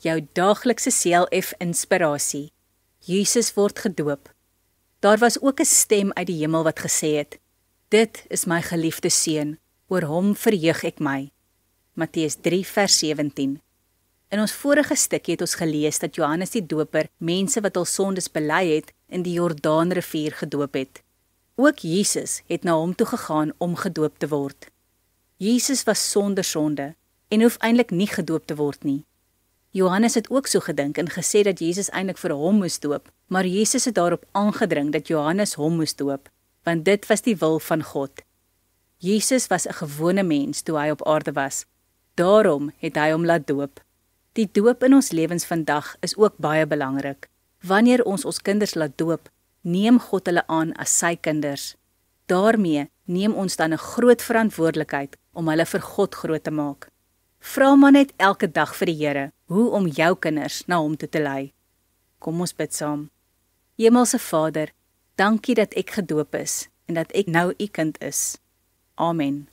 jou daaglikse CLF inspirasie. Jesus word gedoop. Daar was ook 'n stem uit die hemel wat gesê het, dit is my geliefde seun, oor hom verheug ek my. Matteus 3 vers 17. In ons vorige stukkie het ons gelees dat Johannes die Doper mense wat hul sondes bely het, in die Jordaanrivier gedoop het. Ook Jesus het na hom toe gegaan om gedoop te word. Jesus was sonder sonde en hoef eintlik nie gedoop te word nie. Johannes het ook so gedink en gesê dat Jesus eintlik vir hom moes doop, maar Jesus het daarop aangedring dat Johannes hom moes doop, want dit was die wil van God. Jesus was 'n gewone mens toe hy op aarde was. Daarom het hy hom laat doop. Die doop in ons lewens vandag is ook baie belangrik. Wanneer ons kinders laat doop, neem God hulle aan as sy kinders. Daarmee neem ons dan 'n groot verantwoordelikheid om hulle vir God groot te maak. Vra maar net elke dag vir die Here, hoe om jou kinders na hom toe te lei. Kom ons bid saam. Hemelse Vader, dankie dat ek gedoop is en dat ek nou u kind is. Amen.